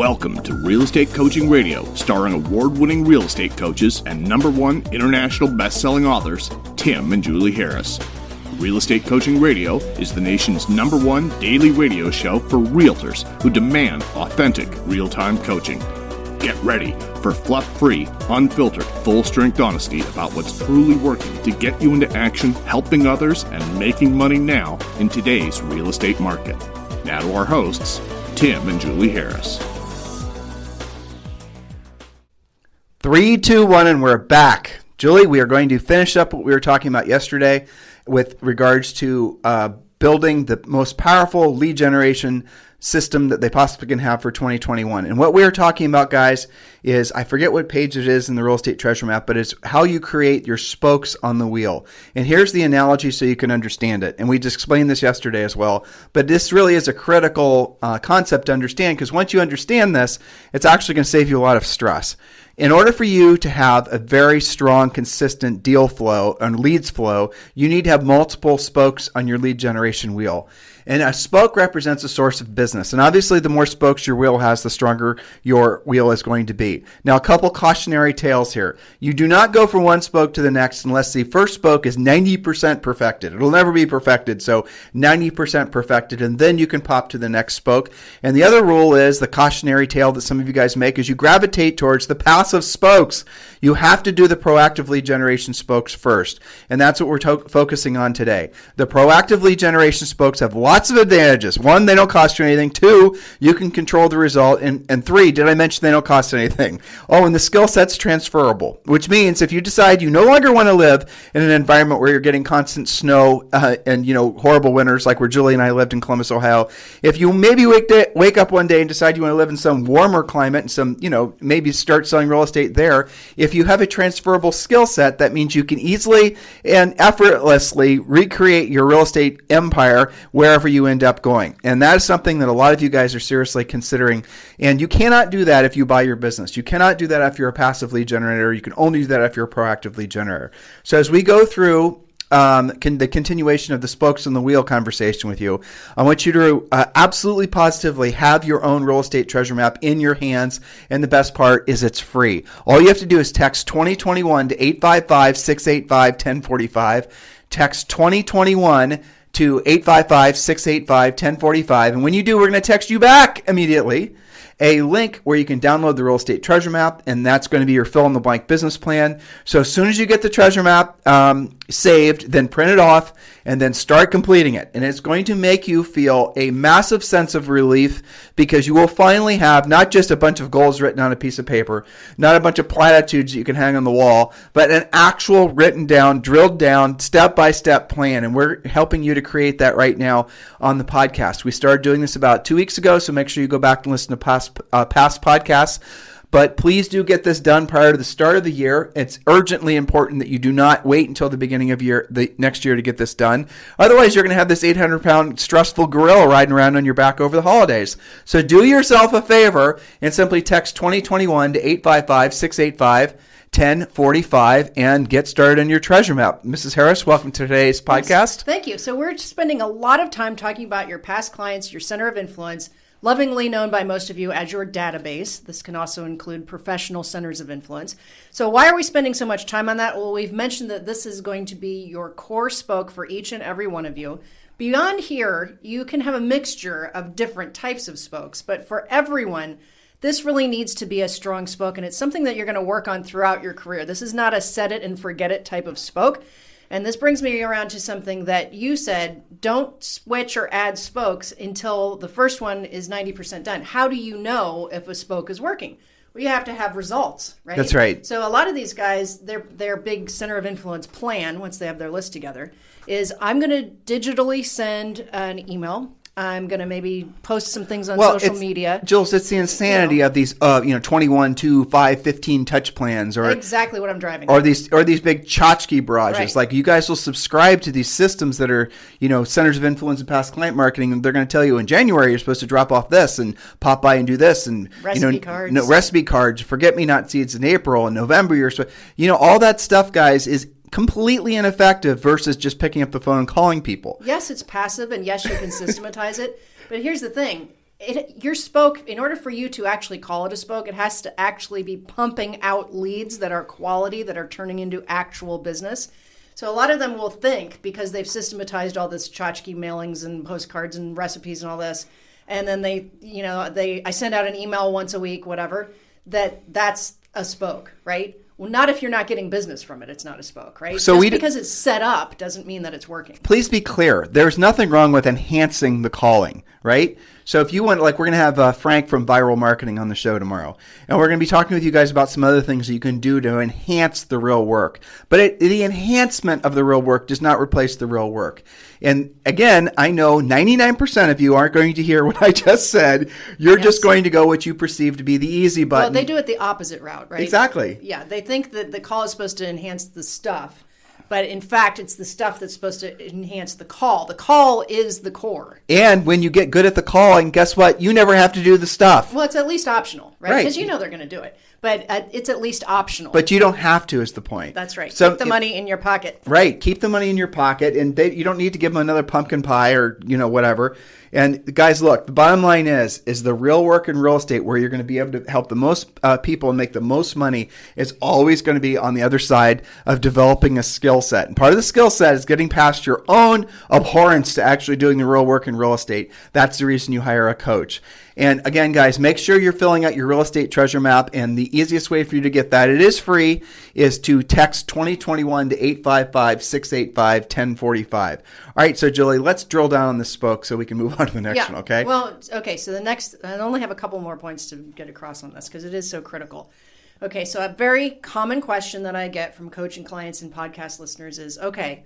Welcome to Real Estate Coaching Radio, starring award-winning real estate coaches and #1 international best-selling authors, Tim and Julie Harris. Real Estate Coaching Radio is the nation's #1 daily radio show for realtors who demand authentic, real-time coaching. Get ready for fluff-free, unfiltered, full-strength honesty about what's truly working to get you into action, helping others, and making money now in today's real estate market. Now to our hosts, Tim and Julie Harris. 3, 2, 1, and we're back. Julie, we are going to finish up what we were talking about yesterday with regards to building the most powerful lead generation system that they possibly can have for 2021. And what we are talking about, guys, is, I forget what page it is in the Real Estate Treasure Map, but it's how you create your spokes on the wheel. And here's the analogy so you can understand it. And we just explained this yesterday as well. But this really is a critical concept to understand, because once you understand this, it's actually going to save you a lot of stress. In order for you to have a very strong, consistent deal flow and leads flow, you need to have multiple spokes on your lead generation wheel. And a spoke represents a source of business. And obviously, the more spokes your wheel has, the stronger your wheel is going to be. Now, a couple cautionary tales here. You do not go from one spoke to the next unless the first spoke is 90% perfected. It'll never be perfected, so 90% perfected, and then you can pop to the next spoke. And the other rule is, the cautionary tale that some of you guys make, is you gravitate towards the passive spokes. You have to do the proactive lead generation spokes first. And that's what we're focusing on today. The proactive lead generation spokes have lots of advantages. 1, they don't cost you anything. 2, you can control the result. And 3, did I mention they don't cost anything? Oh, and the skill set's transferable, which means if you decide you no longer want to live in an environment where you're getting constant snow and horrible winters like where Julie and I lived in Columbus, Ohio, if you maybe wake up one day and decide you want to live in some warmer climate and some, maybe start selling real estate there, if you have a transferable skill set, that means you can easily and effortlessly recreate your real estate empire wherever you end up going. And that is something that a lot of you guys are seriously considering. And you cannot do that if you buy your business. You cannot do that if you're a passive lead generator. You can only do that if you're a proactive lead generator. So as we go through the continuation of the spokes on the wheel conversation with you, I want you to absolutely positively have your own real estate treasure map in your hands. And the best part is it's free. All you have to do is text 2021 to 855-685-1045. Text 2021 to 855-685-1045. And when you do, we're going to text you back immediately a link where you can download the Real Estate Treasure Map, and that's going to be your fill-in-the-blank business plan. So as soon as you get the treasure map saved, then print it off, and then start completing it. And it's going to make you feel a massive sense of relief, because you will finally have not just a bunch of goals written on a piece of paper, not a bunch of platitudes that you can hang on the wall, but an actual written down, drilled down, step-by-step plan. And we're helping you to create that right now on the podcast. We started doing this about 2 weeks ago, so make sure you go back and listen to past podcasts. But please do get this done prior to the start of the year. It's urgently important that you do not wait until the beginning of the next year to get this done. Otherwise, you're going to have this 800-pound stressful gorilla riding around on your back over the holidays. So do yourself a favor and simply text 2021 to 855-685-1045 and get started on your treasure map. Mrs. Harris, welcome to today's podcast. Thank you. So we're spending a lot of time talking about your past clients, your center of influence, lovingly known by most of you as your database. This can also include professional centers of influence. So why are we spending so much time on that? Well, we've mentioned that this is going to be your core spoke for each and every one of you. Beyond here, you can have a mixture of different types of spokes, but for everyone, this really needs to be a strong spoke, and it's something that you're going to work on throughout your career. This is not a set it and forget it type of spoke. And this brings me around to something that you said, don't switch or add spokes until the first one is 90% done. How do you know if a spoke is working? Well, you have to have results, right? That's right. So a lot of these guys, their big center of influence plan, once they have their list together, is I'm going to digitally send an email. I'm going to maybe post some things on social media. Jules, it's the insanity of these 21, 2, 5, 15 touch plans, or exactly what I'm driving or these big tchotchke barrages. Right. Like, you guys will subscribe to these systems that are, centers of influence and past client marketing, and they're going to tell you in January you're supposed to drop off this and pop by and do this, and recipe cards. Recipe cards, forget-me-not seeds in April and November. All that stuff, guys, is completely ineffective versus just picking up the phone and calling people. Yes, it's passive, and yes, you can systematize it. But here's the thing. your spoke, in order for you to actually call it a spoke, it has to actually be pumping out leads that are quality, that are turning into actual business. So a lot of them will think, because they've systematized all this tchotchke mailings and postcards and recipes and all this, and then I send out an email once a week, whatever, that's a spoke, right? Well, not if you're not getting business from it. It's not a spoke, right? So Just because it's set up doesn't mean that it's working. Please be clear. There's nothing wrong with enhancing the calling, right? So if you want, like, we're going to have Frank from Viral Marketing on the show tomorrow, and we're going to be talking with you guys about some other things that you can do to enhance the real work. But the enhancement of the real work does not replace the real work. And again, I know 99% of you aren't going to hear what I just said. You're just going to go what you perceive to be the easy button. Well, they do it the opposite route, right? Exactly. Yeah, they think that the call is supposed to enhance the stuff. But in fact, it's the stuff that's supposed to enhance the call. The call is the core. And when you get good at the calling, guess what? You never have to do the stuff. Well, it's at least optional, right? Because you know they're going to do it. But it's at least optional. But you don't have to is the point. That's right. So keep the money in your pocket. Right. Keep the money in your pocket. And you don't need to give them another pumpkin pie or, whatever. And guys, look, the bottom line is the real work in real estate where you're going to be able to help the most people and make the most money is always going to be on the other side of developing a skill set. And part of the skill set is getting past your own abhorrence to actually doing the real work in real estate. That's the reason you hire a coach. And again, guys, make sure you're filling out your real estate treasure map. And the easiest way for you to get that, it is free, is to text 2021 to 855-685-1045. All right, so Julie, let's drill down on this spoke so we can move on to the next one, okay? Well, okay, so the next, I only have a couple more points to get across on this because it is so critical. Okay, so a very common question that I get from coaching clients and podcast listeners is, okay,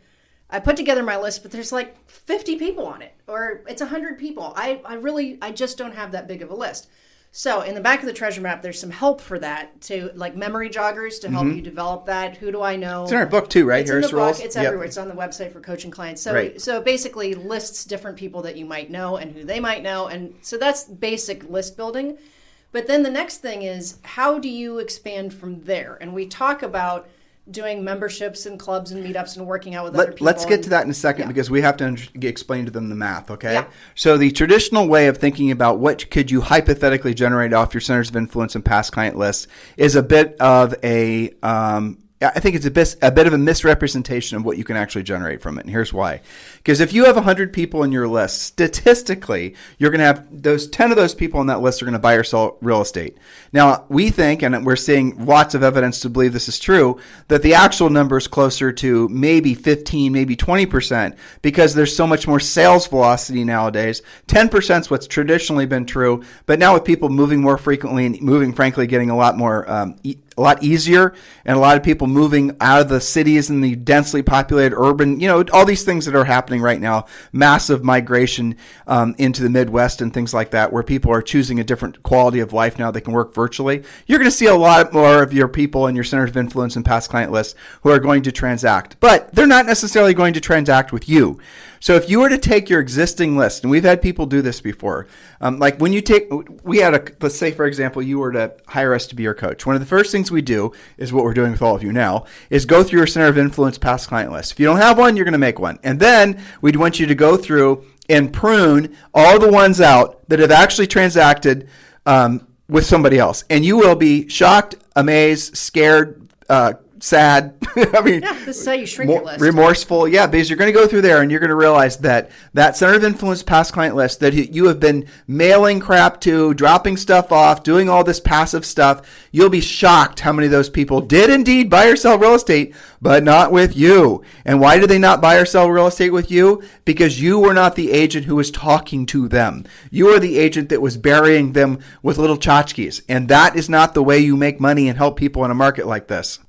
I put together my list, but there's like 50 people on it, or it's 100 people. I just don't have that big of a list. So in the back of the treasure map, there's some help for that, to like memory joggers to help you develop that. Who do I know? It's in our book too, right? It's Harris in the book. Rules. It's everywhere. It's on the website for coaching clients. So, Right. So basically lists different people that you might know and who they might know. And so that's basic list building. But then the next thing is, how do you expand from there? And we talk about doing memberships and clubs and meetups and working out with other people. Let's get to that in a second because we have to explain to them the math, okay? Yeah. So the traditional way of thinking about what could you hypothetically generate off your centers of influence and past client lists is a bit of I think it's a bit of a misrepresentation of what you can actually generate from it. And here's why. Because if you have 100 people in your list, statistically, you're going to have 10 of those people on that list are going to buy or sell real estate. Now, we think, and we're seeing lots of evidence to believe this is true, that the actual number is closer to maybe 15, maybe 20%, because there's so much more sales velocity nowadays. 10% is what's traditionally been true, but now with people moving more frequently and moving, frankly, getting a lot more a lot easier, and a lot of people moving out of the cities and the densely populated urban, all these things that are happening right now, massive migration into the Midwest and things like that, where people are choosing a different quality of life now. They can work virtually. You're going to see a lot more of your people in your centers of influence and past client lists who are going to transact, but they're not necessarily going to transact with you. So if you were to take your existing list, and we've had people do this before, like when let's say, for example, you were to hire us to be your coach. One of the first things we do is what we're doing with all of you now, is go through your center of influence past client list. If you don't have one, you're going to make one. And then we'd want you to go through and prune all the ones out that have actually transacted with somebody else. And you will be shocked, amazed, scared, sad. I mean, this is how you shrink your list. Remorseful. Yeah, because you're going to go through there and you're going to realize that center of influence past client list that you have been mailing crap to, dropping stuff off, doing all this passive stuff, you'll be shocked how many of those people did indeed buy or sell real estate, but not with you. And why did they not buy or sell real estate with you? Because you were not the agent who was talking to them. You were the agent that was burying them with little tchotchkes. And that is not the way you make money and help people in a market like this.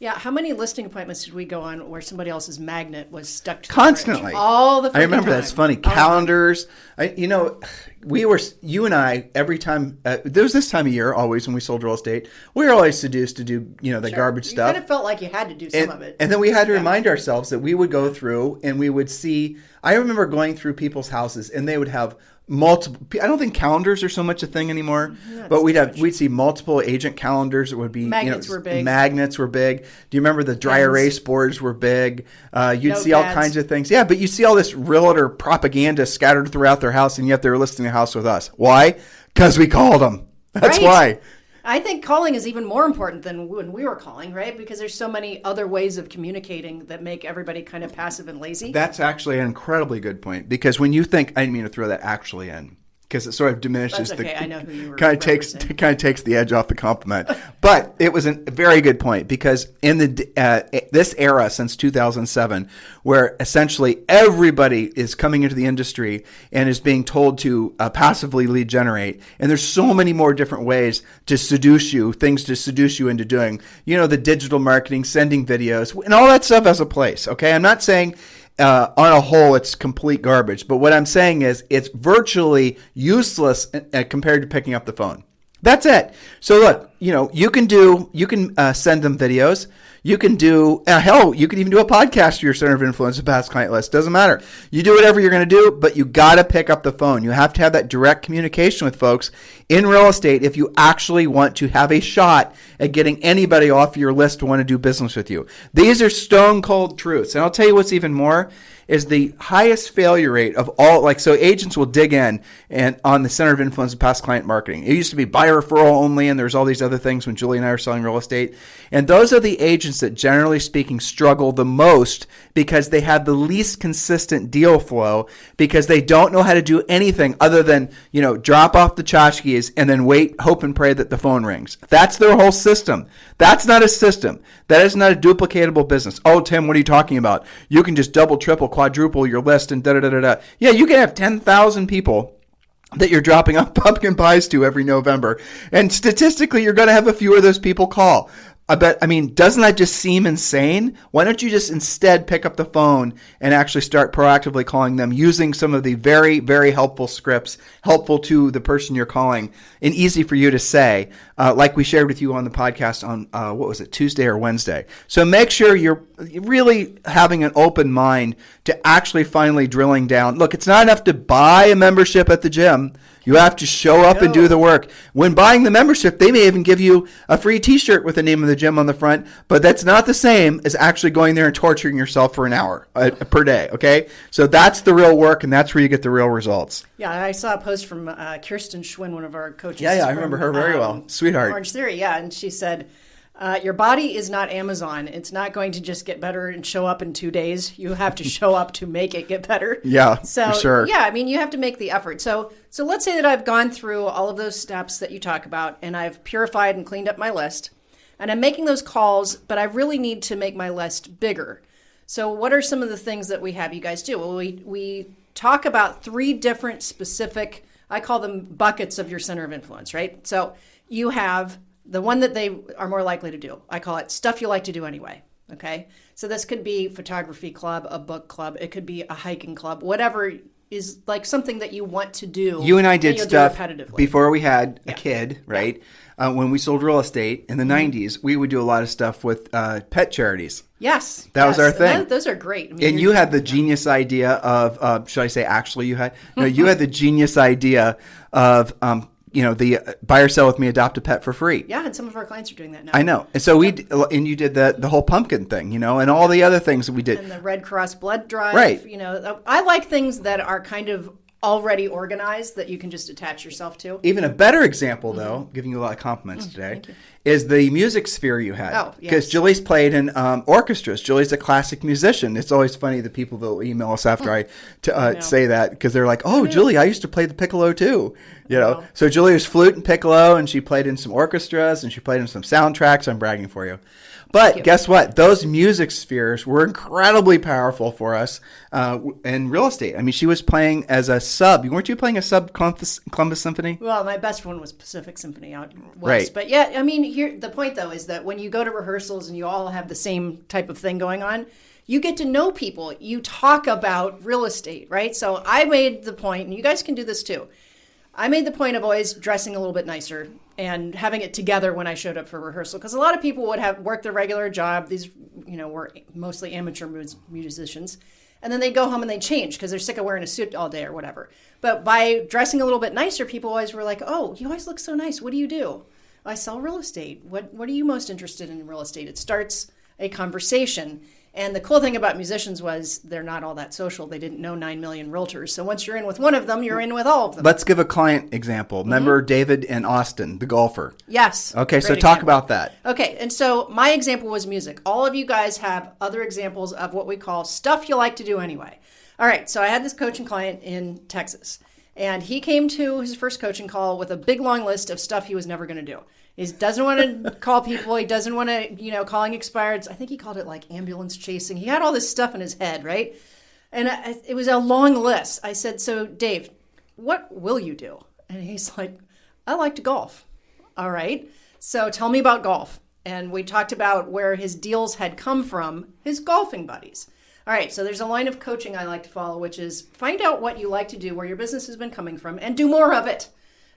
Yeah, how many listing appointments did we go on where somebody else's magnet was stuck to the constantly fridge? All the freaking I remember time. That's funny. Calendars. You and I, every time there was this time of year, always when we sold real estate, we were always seduced to do the garbage stuff. You kind of felt like you had to do some of it. And then we had to remind ourselves that we would go through and we would see I remember going through people's houses and they would have multiple. I don't think calendars are so much a thing anymore, but we'd see multiple agent calendars. It would be magnets were big. Magnets were big. Do you remember the dry erase boards were big? You'd see all kinds of things. Yeah, but you see all this realtor propaganda scattered throughout their house, and yet they're listing a house with us. Why? Because we called them. That's why. I think calling is even more important than when we were calling, right? Because there's so many other ways of communicating that make everybody kind of passive and lazy. That's actually an incredibly good point, because when you think, I didn't mean to throw that actually in, because it sort of diminishes. That's okay. I know who you were kind of takes the edge off the compliment. But it was a very good point, because in this era since 2007, where essentially everybody is coming into the industry and is being told to passively lead generate, and there's so many more different ways to seduce you, things to seduce you into doing. The digital marketing, sending videos, and all that stuff has a place. Okay, I'm not saying. On a whole, it's complete garbage. But what I'm saying is it's virtually useless compared to picking up the phone. That's it. So look, you can send them videos. You can do, you can even do a podcast to your center of influence and past client list. Doesn't matter. You do whatever you're going to do, but you got to pick up the phone. You have to have that direct communication with folks in real estate if you actually want to have a shot at getting anybody off your list to want to do business with you. These are stone cold truths. And I'll tell you what's even more is the highest failure rate of all. So agents will dig in and on the center of influence and past client marketing. It used to be buy referral only, and there's all these other things when Julie and I are selling real estate. And those are the agents that generally speaking struggle the most, because they have the least consistent deal flow, because they don't know how to do anything other than, drop off the tchotchkes and then wait, hope and pray that the phone rings. That's their whole system. That's not a system. That is not a duplicatable business. Oh, Tim, what are you talking about? You can just double, triple, quadruple your list and da-da-da-da-da. Yeah, you can have 10,000 people that you're dropping off pumpkin pies to every November. And statistically, you're going to have a few of those people call. Doesn't that just seem insane? Why don't you just instead pick up the phone and actually start proactively calling them using some of the very, very helpful scripts, helpful to the person you're calling and easy for you to say, like we shared with you on the podcast on, Tuesday or Wednesday. So make sure you're really having an open mind to actually finally drilling down. Look, it's not enough to buy a membership at the gym. You have to show up and do the work. When buying the membership, they may even give you a free t-shirt with the name of the gym on the front, but that's not the same as actually going there and torturing yourself for an hour per day, okay? So that's the real work, and that's where you get the real results. Yeah, I saw a post from Kirsten Schwinn, one of our coaches. Yeah, I remember her very well. Sweetheart. Orange Theory, yeah, and she said, your body is not Amazon. It's not going to just get better and show up in 2 days. You have to show up to make it get better. Yeah, so, for sure. Yeah, you have to make the effort. So let's say that I've gone through all of those steps that you talk about, and I've purified and cleaned up my list, and I'm making those calls, but I really need to make my list bigger. So what are some of the things that we have you guys do? Well, we talk about 3 different specific, I call them buckets of your center of influence, right? So you have the one that they are more likely to do. I call it stuff you like to do anyway. Okay. So this could be photography club, a book club. It could be a hiking club, whatever is like something that you want to do. You and I did stuff before we had a kid, right? Yeah. When we sold real estate in the 90s, we would do a lot of stuff with pet charities. Yes. That was our thing. Those are great. And you had the genius idea of, should I say actually you had? No, you had the genius idea of, the buy or sell with me, adopt a pet for free. Yeah, and some of our clients are doing that now. I know. And so you did the whole pumpkin thing, and all the other things that we did. And the Red Cross blood drive. Right. I like things that are kind of already organized that you can just attach yourself to. Even a better example, though, giving you a lot of compliments today, is the music sphere you had. Oh, yes. Because Julie's played in orchestras. Julie's a classic musician. It's always funny the people that will email us after I say that, because they're like, oh, Julie, I used to play the piccolo too. So Julie was flute and piccolo, and she played in some orchestras, and she played in some soundtracks. I'm bragging for you. But guess what? Those music spheres were incredibly powerful for us in real estate. She was playing as a sub. Weren't you playing a sub Columbus Symphony? Well, my best one was Pacific Symphony out west. Right. But yeah, here the point though is that when you go to rehearsals and you all have the same type of thing going on, you get to know people. You talk about real estate, right? So I made the point, and you guys can do this too. I made the point of always dressing a little bit nicer and having it together when I showed up for rehearsal, because a lot of people would have worked their regular job. These, were mostly amateur musicians, And then they go home and they change because they're sick of wearing a suit all day or whatever. But by dressing a little bit nicer, people always were like, oh, you always look so nice. What do you do? I sell real estate. What are you most interested in real estate? It starts a conversation. And the cool thing about musicians was they're not all that social. They didn't know 9 million realtors. So once you're in with one of them, you're in with all of them. Let's give a client example. Remember David and Austin, the golfer? Yes. Okay, so Great talk example. about that. Okay, and so my example was music. All of you guys have other examples of what we call stuff you like to do anyway. All right, so I had this coaching client in Texas, and he came to his first coaching call with a big long list of stuff he was never going to do. He doesn't want to call people. He doesn't want to, calling expireds. I think he called it like ambulance chasing. He had all this stuff in his head, right? And it was a long list. I said, so Dave, what will you do? And he's like, I like to golf. All right. So tell me about golf. And we talked about where his deals had come from, his golfing buddies. All right. So there's a line of coaching I like to follow, which is find out what you like to do, where your business has been coming from, and do more of it.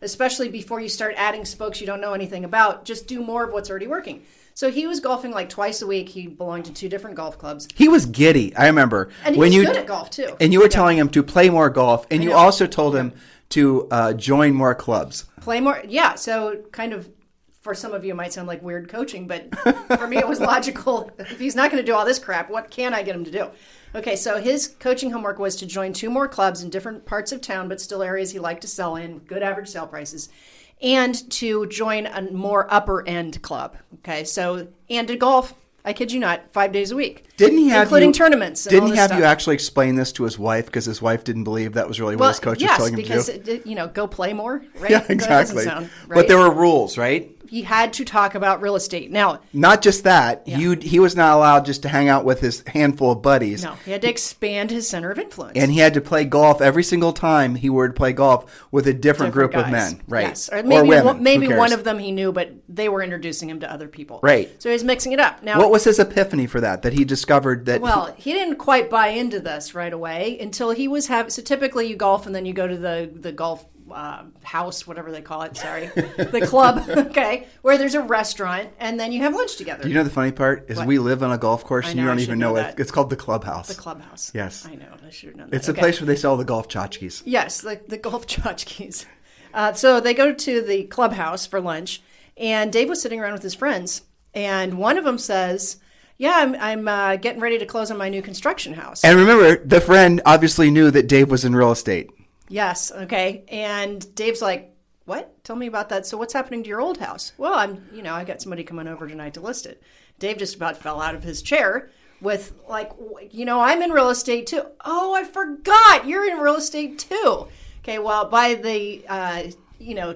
Especially before you start adding spokes you don't know anything about, just do more of what's already working. So he was golfing like twice a week. He belonged to 2 different golf clubs. He was giddy, I remember. And he was good at golf, too. And you were telling him to play more golf, and you also told him to join more clubs. Play more, yeah. So kind of, for some of you, it might sound like weird coaching, but for me it was logical. If he's not going to do all this crap, what can I get him to do? Okay, so his coaching homework was to join 2 more clubs in different parts of town, but still areas he liked to sell in, good average sale prices, and to join a more upper end club. Okay, so, and to golf, I kid you not, 5 days a week. Didn't he have including tournaments? Didn't he have you actually explain this to his wife because his wife didn't believe that was really what his coach was telling him to do? Yes, because go play more, right? Yeah, exactly. Right? But there were rules, right? He had to talk about real estate. Now, not just that, he was not allowed just to hang out with his handful of buddies. No, he had to expand his center of influence. And he had to play golf every single time he were to play golf with a different group guys. of men, right? Yes, or maybe women. maybe one of them he knew, but they were introducing him to other people. Right. So he was mixing it up. Now, what was his epiphany for that he discovered that? Well, he didn't quite buy into this right away until he was so typically you golf and then you go to the golf house, whatever they call it, the club, okay, where there's a restaurant, and then you have lunch together. Do you know the funny part is we live on a golf course, and you don't even know it. It's called the clubhouse. The clubhouse. Yes. I know. I should have known that. It's a place where they sell the golf tchotchkes. Yes, the golf tchotchkes. So they go to the clubhouse for lunch, and Dave was sitting around with his friends, and one of them says, yeah, I'm getting ready to close on my new construction house. And remember, the friend obviously knew that Dave was in real estate. Yes. Okay. And Dave's like, what? Tell me about that. So what's happening to your old house? Well, I got somebody coming over tonight to list it. Dave just about fell out of his chair with like, I'm in real estate too. Oh, I forgot you're in real estate too. Okay. Well, by the,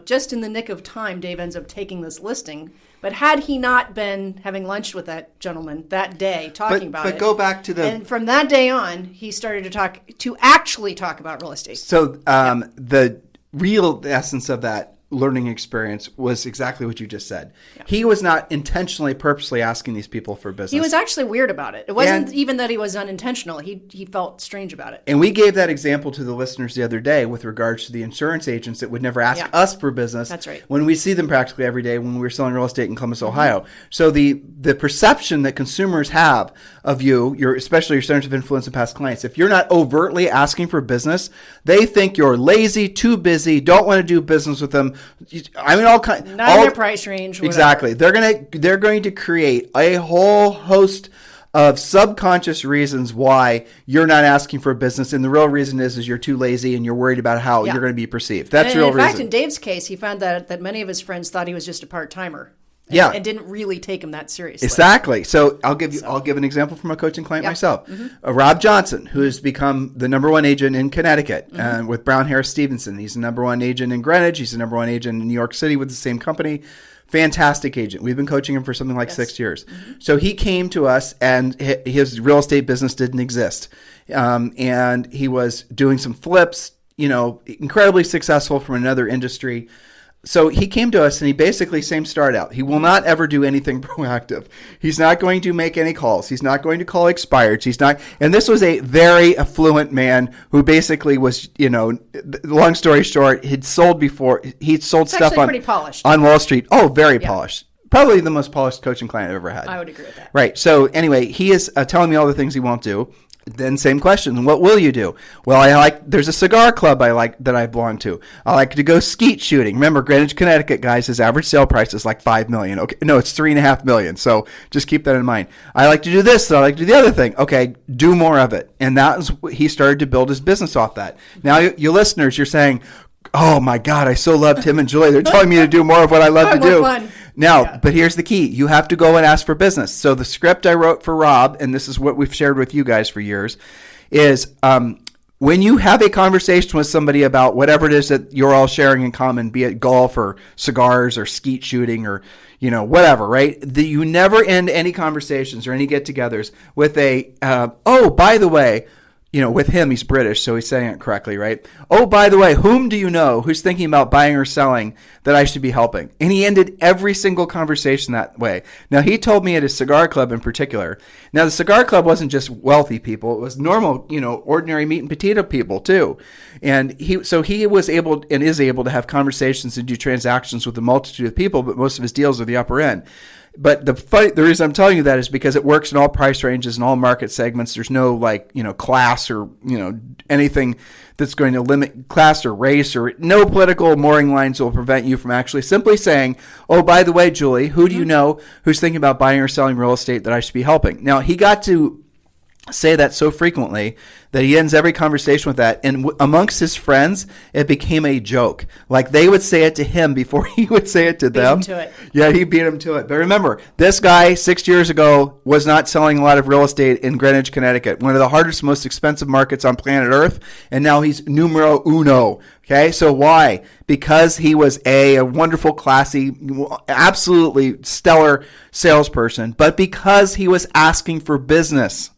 just in the nick of time, Dave ends up taking this listing. But had he not been having lunch with that gentleman that day talking about it. But go back to And from that day on, he started to actually talk about real estate. So the real essence of that learning experience was exactly what you just said. Yeah. He was not intentionally, purposely asking these people for business. He was actually weird about it. It wasn't even that he was unintentional. He felt strange about it. And we gave that example to the listeners the other day with regards to the insurance agents that would never ask us for business. That's right. When we see them practically every day when we were selling real estate in Columbus, Ohio. So the perception that consumers have of you, especially your centers of influence and past clients, if you're not overtly asking for business, they think you're lazy, too busy, don't want to do business with them. I mean, all kinds. Not in their price range. Whatever. Exactly. They're going to create a whole host of subconscious reasons why you're not asking for business, and the real reason is you're too lazy and you're worried about how you're going to be perceived. That's the real reason. In fact, in Dave's case, he found that many of his friends thought he was just a part-timer. And didn't really take him that seriously. Exactly. So I'll give an example from a coaching client myself. Mm-hmm. Rob Johnson, who has become the #1 agent in Connecticut with Brown Harris Stevenson. He's the #1 agent in Greenwich. He's the #1 agent in New York City with the same company. Fantastic agent. We've been coaching him for something like 6 years. Mm-hmm. So he came to us, and his real estate business didn't exist, and he was doing some flips. Incredibly successful from another industry. So he came to us and he basically, same start out. He will not ever do anything proactive. He's not going to make any calls. He's not going to call expireds. He's not. And this was a very affluent man who basically was, long story short, he'd sold before. He'd sold stuff pretty polished. On Wall Street. Oh, very polished. Probably the most polished coaching client I've ever had. I would agree with that. Right. So anyway, he is telling me all the things he won't do. Then same question. What will you do? Well, there's a cigar club that I belong to. I like to go skeet shooting. Remember, Greenwich, Connecticut, guys, his average sale price is like $5 million. Okay, no, it's $3.5 million. So just keep that in mind. I like to do this. So I like to do the other thing. Okay, do more of it. And he started to build his business off that. Now, you listeners, you're saying, oh my God, I so love Tim and Julie. They're telling me to do more of what I love to do. Fun. Now, Yeah. But here's the key. You have to go and ask for business. So the script I wrote for Rob, and this is what we've shared with you guys for years, is when you have a conversation with somebody about whatever it is that you're all sharing in common, be it golf or cigars or skeet shooting or, whatever, right? You never end any conversations or any get-togethers with oh, by the way, with him, he's British, so he's saying it correctly, right? Oh, by the way, whom do you know who's thinking about buying or selling that I should be helping? And he ended every single conversation that way. Now, he told me at his cigar club in particular. Now, the cigar club wasn't just wealthy people. It was normal, ordinary meat and potato people, too. And he was able and is able to have conversations and do transactions with a multitude of people, but most of his deals are the upper end. But the reason I'm telling you that is because it works in all price ranges and all market segments. There's no class or, anything that's going to limit class or race, or no political mooring lines will prevent you from actually simply saying, oh, by the way, Julie, who do you know who's thinking about buying or selling real estate that I should be helping? Now, he got to say that so frequently that he ends every conversation with that. And amongst his friends, it became a joke. Like they would say it to him before he would say it to them. Beat him to it. Yeah, he beat him to it. But remember, this guy 6 years ago was not selling a lot of real estate in Greenwich, Connecticut, one of the hardest, most expensive markets on planet Earth. And now he's numero uno. Okay, so why? Because he was a wonderful, classy, absolutely stellar salesperson, but because he was asking for business.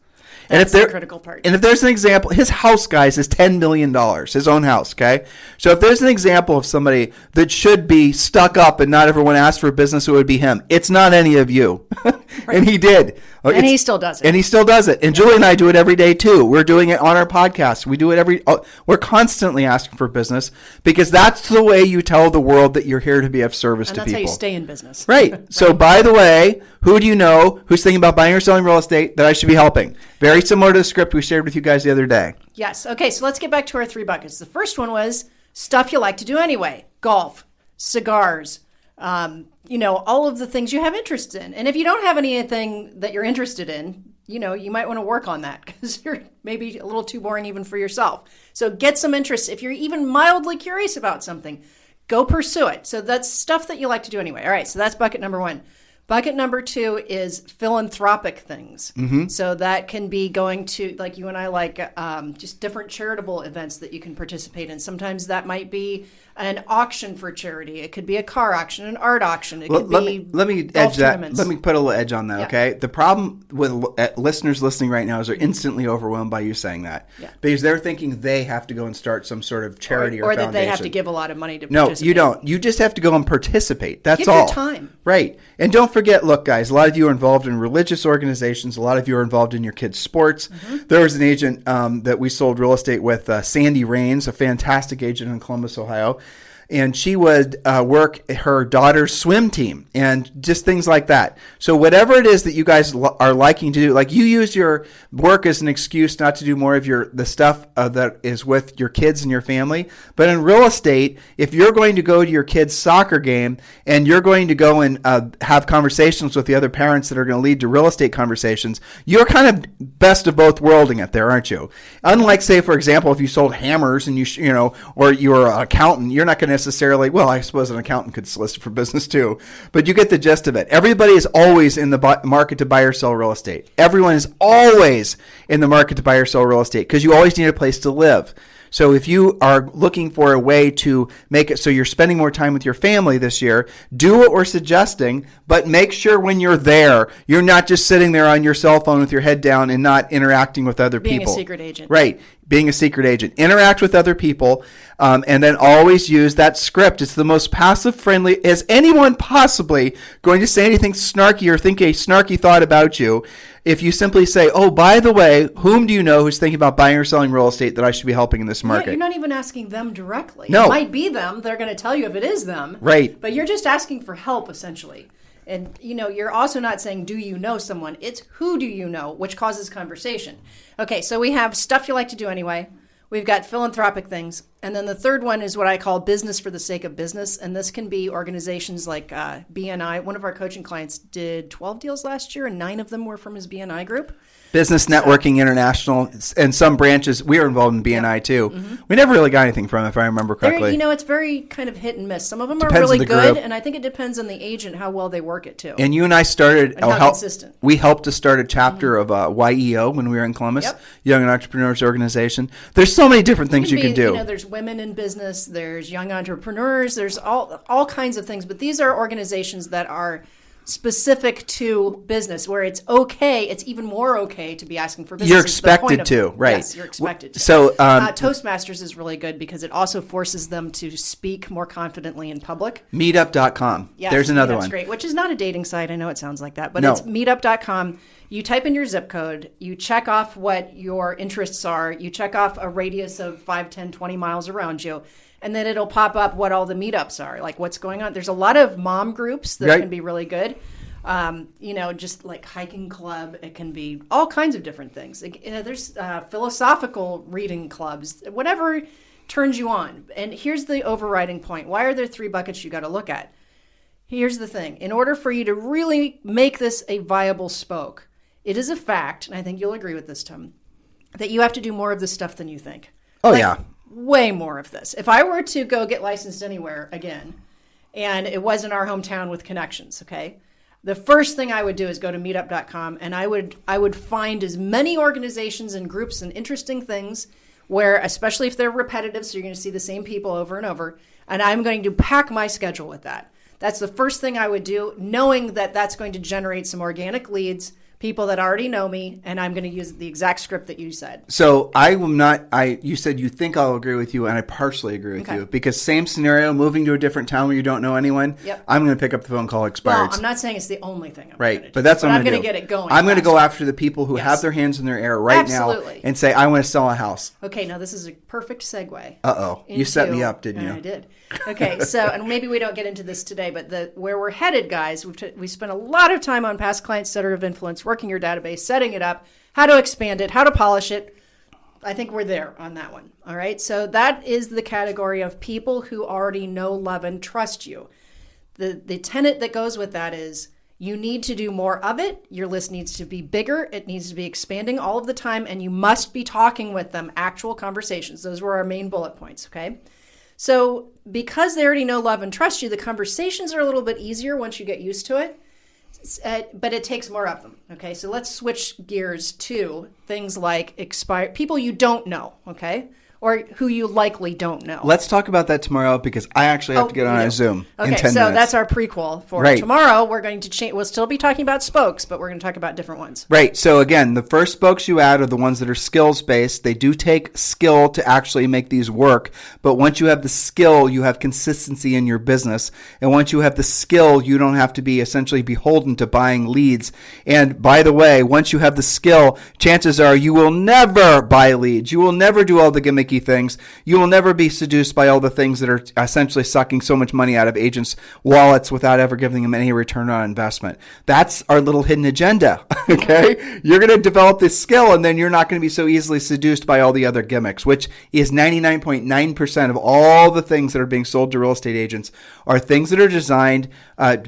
That's the critical part. And if there's an example, his house, guys, is $10 million, his own house, okay? So if there's an example of somebody that should be stuck up and not everyone asked for business, it would be him. It's not any of you. Right. And he did. And he still does it. And he still does it. And Julie and I do it every day, too. We're doing it on our podcast. We do it we're constantly asking for business because that's the way you tell the world that you're here to be of service to people. And that's how you stay in business. Right. So, by the way, who do you know who's thinking about buying or selling real estate that I should be helping? Very similar to the script we shared with you guys the other day. Yes. Okay, so let's get back to our 3 buckets. The first one was stuff you like to do anyway. Golf, cigars, all of the things you have interest in. And if you don't have anything that you're interested in, you might want to work on that because you're maybe a little too boring even for yourself. So get some interest. If you're even mildly curious about something, go pursue it. So that's stuff that you like to do anyway. All right, so that's bucket number 1. Bucket number 2 is philanthropic things. Mm-hmm. So that can be going to, like you and I like, just different charitable events that you can participate in. Sometimes that might be an auction for charity. It could be a car auction, an art auction. It could be let me golf edge that. tournaments. Let me put a little edge on that. Yeah. Okay. The problem with listeners listening right now is they're instantly overwhelmed by you saying that because they're thinking they have to go and start some sort of charity or that they have to give a lot of money to No, participate. you don't. You just have to go and participate. That's Give all. your time. Right. And don't forget, look, guys, a lot of you are involved in religious organizations. A lot of you are involved in your kids' sports. Mm-hmm. There was an agent that we sold real estate with, Sandy Rains, a fantastic agent in Columbus, Ohio. And she would work her daughter's swim team and just things like that. So whatever it is that you guys are liking to do, like you use your work as an excuse not to do more of the stuff that is with your kids and your family. But in real estate, if you're going to go to your kid's soccer game and you're going to go and have conversations with the other parents that are going to lead to real estate conversations, you're kind of best of both worlding it there, aren't you? Unlike, say, for example, if you sold hammers and or you're an accountant, you're not going to necessarily, well, I suppose an accountant could solicit for business too, but you get the gist of it. Everybody is always in the market to buy or sell real estate. Everyone is always in the market to buy or sell real estate because you always need a place to live. So if you are looking for a way to make it so you're spending more time with your family this year, do what we're suggesting, but make sure when you're there, you're not just sitting there on your cell phone with your head down and not interacting with other people. Being a secret agent. Right. Being a secret agent. Interact with other people, and then always use that script. It's the most passive friendly. Is anyone possibly going to say anything snarky or think a snarky thought about you if you simply say, oh, by the way, whom do you know who's thinking about buying or selling real estate that I should be helping in this market? Yeah, you're not even asking them directly. No. It might be them. They're going to tell you if it is them. Right. But you're just asking for help, essentially. And, you're also not saying, do you know someone? It's who do you know, which causes conversation. Okay, so we have stuff you like to do anyway. We've got philanthropic things. And then the third one is what I call business for the sake of business. And this can be organizations like BNI. One of our coaching clients did 12 deals last year, and 9 of them were from his BNI group. Business Networking International, and some branches. We were involved in BNI too. Mm-hmm. We never really got anything from it, if I remember correctly. It's very kind of hit and miss. Some of them Depends are really on the good, group. and I think it depends on the agent how well they work it too. And you and I started, And how consistent. we helped to start a chapter of YEO when we were in Columbus, Yep. Young Entrepreneurs Organization. There's so many different things you can do. There's women in business, there's young entrepreneurs, there's all kinds of things. But these are organizations that are specific to business, where it's okay. It's even more okay to be asking for business. You're expected to, right? Yes, you're expected to. So Toastmasters is really good because it also forces them to speak more confidently in public. Meetup.com. Yes, There's another Meetup's one. great, which is not a dating site. I know it sounds like that, but No. it's meetup.com. You type in your zip code, you check off what your interests are, you check off a radius of 5, 10, 20 miles around you, and then it'll pop up what all the meetups are, like what's going on. There's a lot of mom groups that Right. can be really good. Just like hiking club. It can be all kinds of different things. There's philosophical reading clubs, whatever turns you on. And here's the overriding point. Why are there 3 buckets you got to look at? Here's the thing. In order for you to really make this a viable spoke, it is a fact, and I think you'll agree with this, Tim, that you have to do more of this stuff than you think. Oh, yeah. Way more of this. If I were to go get licensed anywhere again, and it wasn't our hometown with connections, okay, the first thing I would do is go to meetup.com, and I would find as many organizations and groups and interesting things where, especially if they're repetitive, so you're going to see the same people over and over, and I'm going to pack my schedule with that. That's the first thing I would do, knowing that that's going to generate some organic leads, people that already know me, and I'm going to use the exact script that you said. So I will not, you said you think I'll agree with you, and I partially agree with you. Because same scenario, moving to a different town where you don't know anyone, Yep. I'm going to pick up the phone call expired. Well, I'm not saying it's the only thing I'm Right, going to do. but that's what I'm going to get it going. I'm going to go faster. after the people who Yes. have their hands in their air right Absolutely. now and say, I want to sell a house. Okay, now this is a perfect segue. Uh-oh. You set me up, didn't you? I did. Okay, so, and maybe we don't get into this today, but where we're headed, guys, we spent a lot of time on past client center of influence, working your database, setting it up, how to expand it, how to polish it. I think we're there on that one. All right, so that is the category of people who already know, love, and trust you. The tenet that goes with that is you need to do more of it. Your list needs to be bigger. It needs to be expanding all of the time, and you must be talking with them, actual conversations. Those were our main bullet points, okay? So because they already know, love, and trust you, the conversations are a little bit easier once you get used to it, but it takes more of them, okay? So let's switch gears to things like people you don't know, okay? Or who you likely don't know. Let's talk about that tomorrow because I actually have to get on a Zoom in 10 minutes. So that's our prequel for Right. tomorrow. We're going to change. We'll still be talking about spokes, but we're going to talk about different ones. Right. So again, the first spokes you add are the ones that are skills based. They do take skill to actually make these work. But once you have the skill, you have consistency in your business. And once you have the skill, you don't have to be essentially beholden to buying leads. And by the way, once you have the skill, chances are you will never buy leads. You will never do all the gimmicky things. You will never be seduced by all the things that are essentially sucking so much money out of agents' wallets without ever giving them any return on investment. That's our little hidden agenda, okay? You're going to develop this skill, and then you're not going to be so easily seduced by all the other gimmicks, which is 99.9% of all the things that are being sold to real estate agents are things that are designed,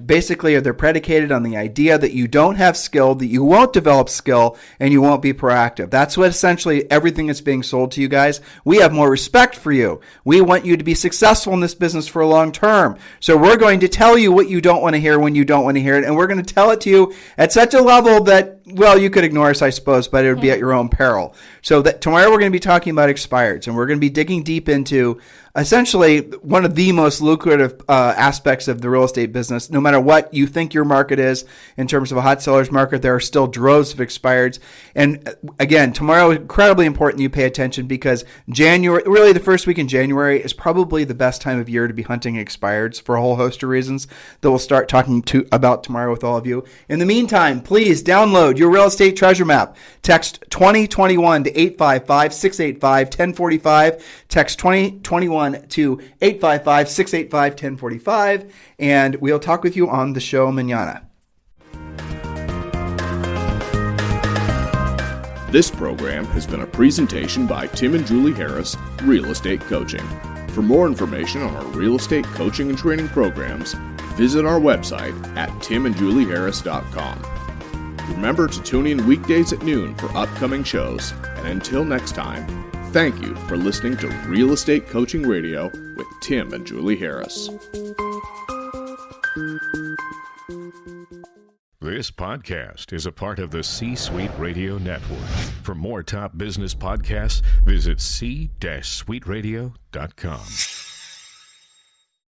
basically they're predicated on the idea that you don't have skill, that you won't develop skill, and you won't be proactive. That's what essentially everything that's being sold to you guys. We have more respect for you. We want you to be successful in this business for a long term. So we're going to tell you what you don't want to hear when you don't want to hear it, and we're going to tell it to you at such a level that, well, you could ignore us, I suppose, but it would be at your own peril. So that tomorrow we're going to be talking about expireds, and we're going to be digging deep into essentially one of the most lucrative aspects of the real estate business. No matter what you think your market is in terms of a hot seller's market, there are still droves of expireds. And again, tomorrow is incredibly important you pay attention because January, really the first week in January, is probably the best time of year to be hunting expireds for a whole host of reasons that we'll start talking about tomorrow with all of you. In the meantime, please download your real estate treasure map. Text 2021 to 855-685-1045. Text 2021 to 855-685-1045, and we'll talk with you on the show mañana. This program has been a presentation by Tim and Julie Harris, Real Estate Coaching. For more information on our real estate coaching and training programs, visit our website at timandjulieharris.com. Remember to tune in weekdays at noon for upcoming shows, and until next time, thank you for listening to Real Estate Coaching Radio with Tim and Julie Harris. This podcast is a part of the C-Suite Radio Network. For more top business podcasts, visit c-suiteradio.com.